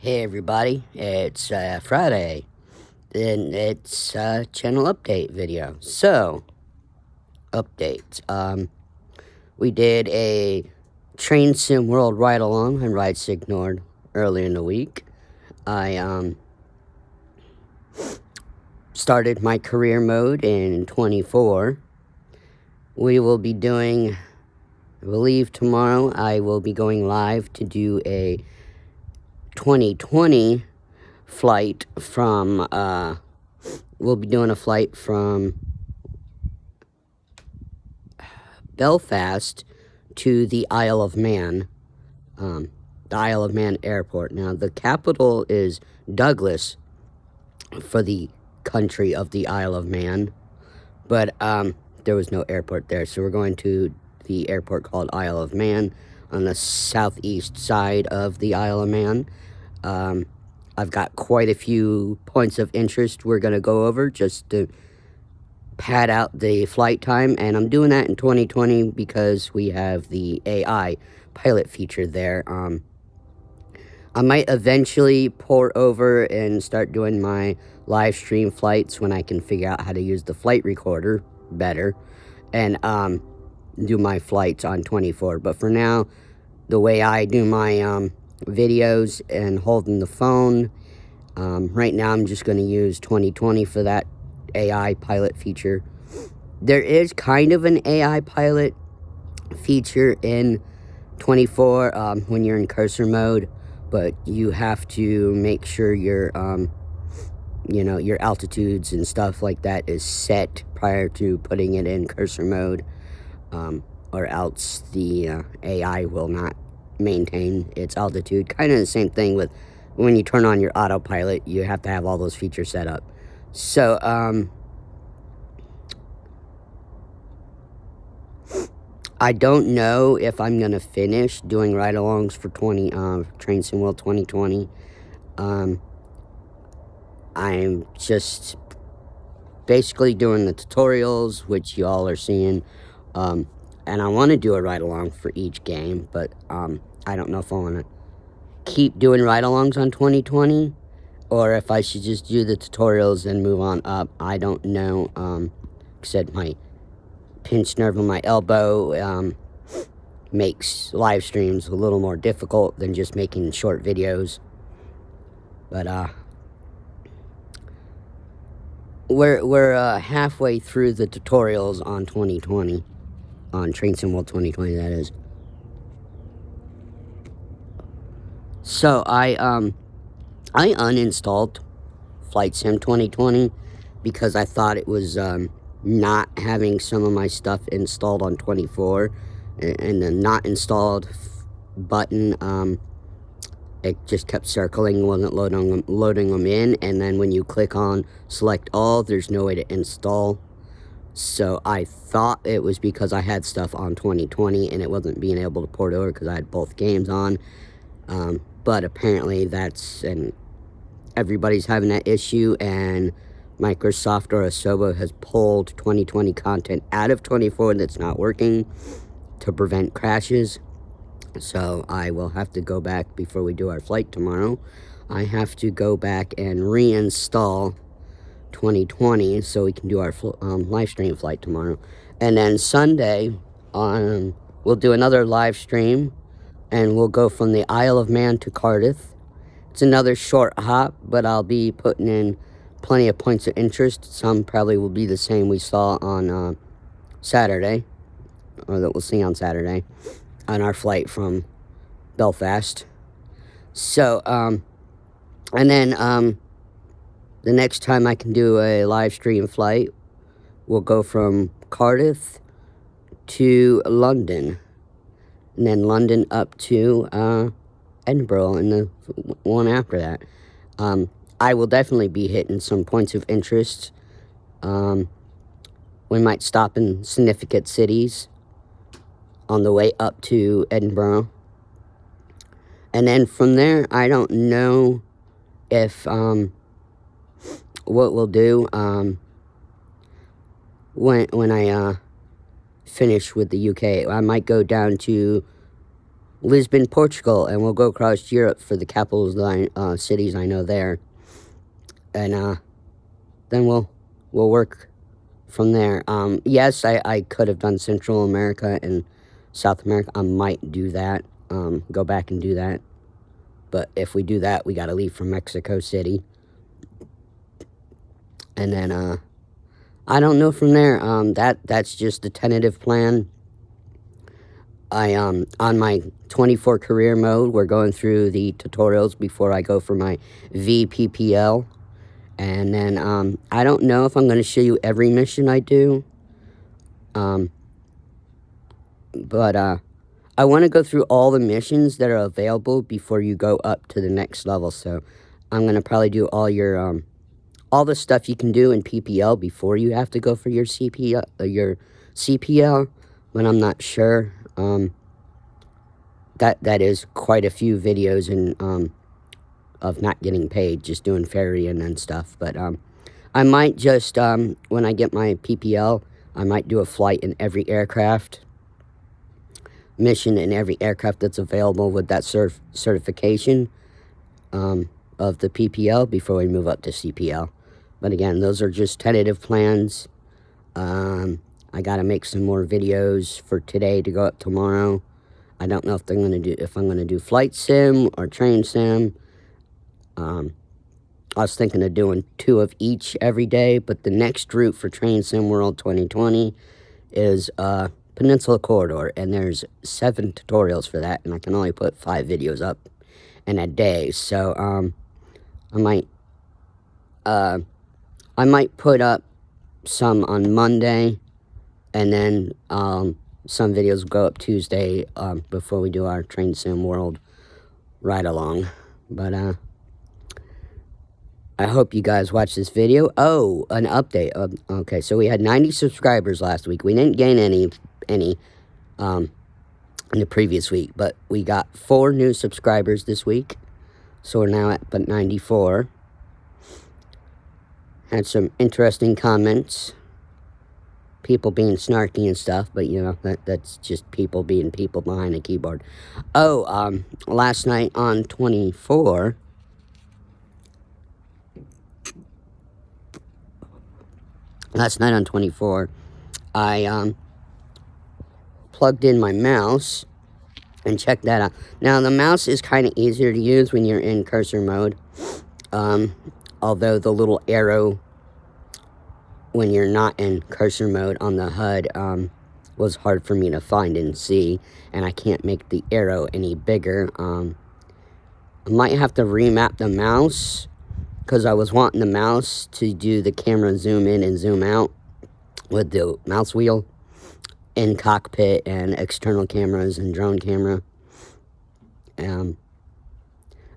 Hey everybody, it's Friday, and it's a channel update video. So, updates. We did a Train Sim World ride-along on Rides Ignored earlier in the week. I started my career mode in 24. We will be doing, I believe tomorrow, I will be going live to do a 2020 flight from, we'll be doing a flight from Belfast to the Isle of Man, the Isle of Man airport. Now, the capital is Douglas for the country of the Isle of Man, but there was no airport there, so we're going to the airport called Isle of Man on the southeast side of the Isle of Man. I've got quite a few points of interest we're going to go over just to pad out the flight time, and I'm doing that in 2020 because we have the AI pilot feature there. I might eventually port over and start doing my live stream flights when I can figure out how to use the flight recorder better, and do my flights on 24. But for now, the way I do my videos and holding the phone, right now I'm just going to use 2020 for that AI pilot feature. There is kind of an AI pilot feature in 24 when you're in cursor mode, but you have to make sure your your altitudes and stuff like that is set prior to putting it in cursor mode, or else the AI will not maintain its altitude. Kind of the same thing with when you turn on your autopilot, you have to have all those features set up. So, I don't know if I'm going to finish doing ride-alongs for Train Sim World 2020. I'm just basically doing the tutorials, which you all are seeing. And I want to do a ride-along for each game, but I don't know if I want to keep doing ride-alongs on 2020, or if I should just do the tutorials and move on up. I don't know. Said my pinched nerve in my elbow makes live streams a little more difficult than just making short videos. But we're halfway through the tutorials on 2020, on Train Sim World 2020, that is. So I uninstalled Flight Sim 2020 because I thought it was not having some of my stuff installed on 24, and the not installed button, it just kept circling, wasn't loading them in, and then when you click on select all, there's no way to install. So I thought it was because I had stuff on 2020 and it wasn't being able to port over because I had both games on. But apparently everybody's having that issue, and Microsoft or Asobo has pulled 2020 content out of 24 that's not working to prevent crashes. So I will have to go back before we do our flight tomorrow. I have to go back and reinstall 2020 so we can do our live stream flight tomorrow. And then Sunday, we'll do another live stream, and we'll go from the Isle of Man to Cardiff. It's another short hop, but I'll be putting in plenty of points of interest. Some probably will be the same we saw on Saturday, or that we'll see on Saturday on our flight from Belfast. So, and then the next time I can do a live stream flight, we'll go from Cardiff to London, and then London up to Edinburgh, and the one after that. I will definitely be hitting some points of interest. We might stop in significant cities on the way up to Edinburgh. And then from there, I don't know if what we'll do when I finish with the UK. I might go down to Lisbon, Portugal, and we'll go across Europe for the capitals, cities I know there, and then we'll work from there. Yes, I could have done Central America and South America. I might do that. Go back and do that. But if we do that, we got to leave from Mexico City. And then, I don't know from there. That's just a tentative plan. On my 24 career mode, we're going through the tutorials before I go for my VPPL. And then, I don't know if I'm going to show you every mission I do. But I want to go through all the missions that are available before you go up to the next level. So I'm going to probably do all your, all the stuff you can do in PPL before you have to go for your CPL, but I'm not sure. That is quite a few videos of not getting paid, just doing ferrying and stuff. But I might just, when I get my PPL, I might do a flight in every aircraft, mission in every aircraft that's available with that certification of the PPL before we move up to CPL. But again, those are just tentative plans. I gotta make some more videos for today to go up tomorrow. I don't know if I'm gonna do flight sim or train sim. I was thinking of doing 2 of each every day, but the next route for Train Sim World 2020 is Peninsula Corridor, and there's 7 tutorials for that, and I can only put 5 videos up in a day. So I might put up some on Monday, and then some videos will go up Tuesday before we do our Train Sim World ride along. But I hope you guys watch this video. Oh, an update. Okay, so we had 90 subscribers last week. We didn't gain any in the previous week, but we got 4 new subscribers this week. So we're now at 94. Had some interesting comments. People being snarky and stuff, but you know, that's just people being people behind a keyboard. Oh, last night on 24... Last night on 24, I plugged in my mouse and checked that out. Now, the mouse is kind of easier to use when you're in cursor mode. Although the little arrow, when you're not in cursor mode on the HUD, was hard for me to find and see. And I can't make the arrow any bigger. I might have to remap the mouse, because I was wanting the mouse to do the camera zoom in and zoom out with the mouse wheel in cockpit and external cameras and drone camera. I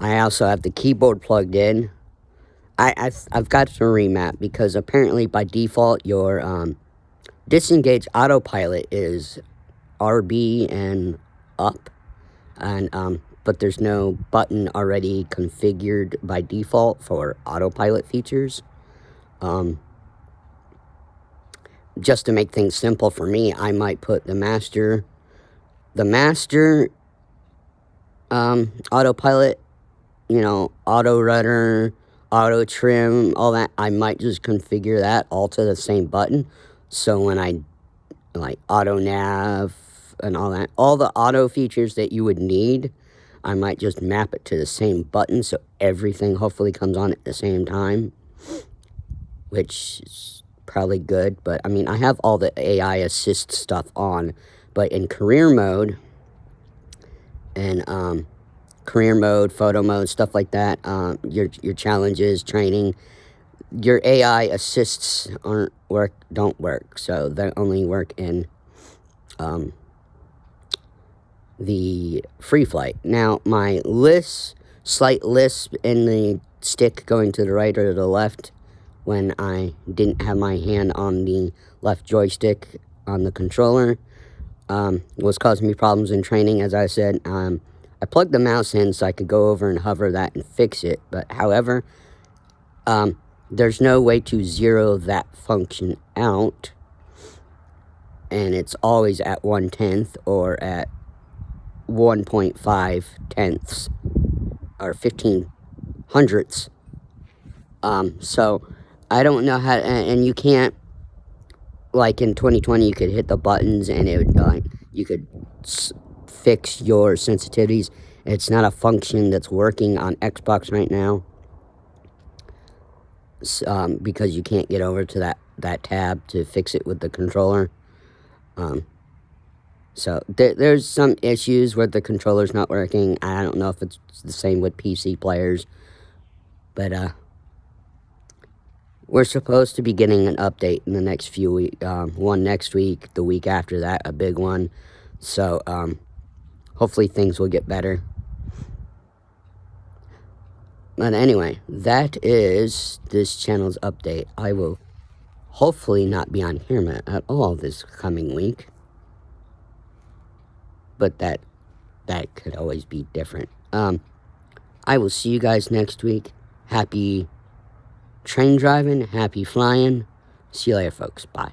also have the keyboard plugged in. I've got to remap, because apparently by default your disengage autopilot is RB and up, and but there's no button already configured by default for autopilot features. Just to make things simple for me, I might put the master autopilot, you know, auto rudder, auto trim, all that. I might just configure that all to the same button. So when I, like, auto nav and all that, all the auto features that you would need, I might just map it to the same button, so everything hopefully comes on at the same time, which is probably good. But I mean, I have all the AI assist stuff on, but in career mode and photo mode, stuff like that, your challenges, training, your AI assists don't work, so they only work in the free flight. Now, my slight lisp in the stick going to the right or the left when I didn't have my hand on the left joystick on the controller was causing me problems in training. As I said, I plugged the mouse in so I could go over and hover that and fix it, but however, there's no way to zero that function out, and it's always at 1/10 or at 1.5 tenths or 15 hundredths. So I don't know how, and you can't, like in 2020, you could hit the buttons and it would, you could fix your sensitivities. It's not a function that's working on Xbox right now, because you can't get over to that tab to fix it with the controller. So there's some issues where the controller's not working. I don't know if it's the same with PC players, but we're supposed to be getting an update in the next few weeks. One next week, the week after that, a big one. So hopefully things will get better. But anyway, that is this channel's update. I will hopefully not be on here at all this coming week. But that could always be different. I will see you guys next week. Happy train driving, happy flying. See you later, folks. Bye.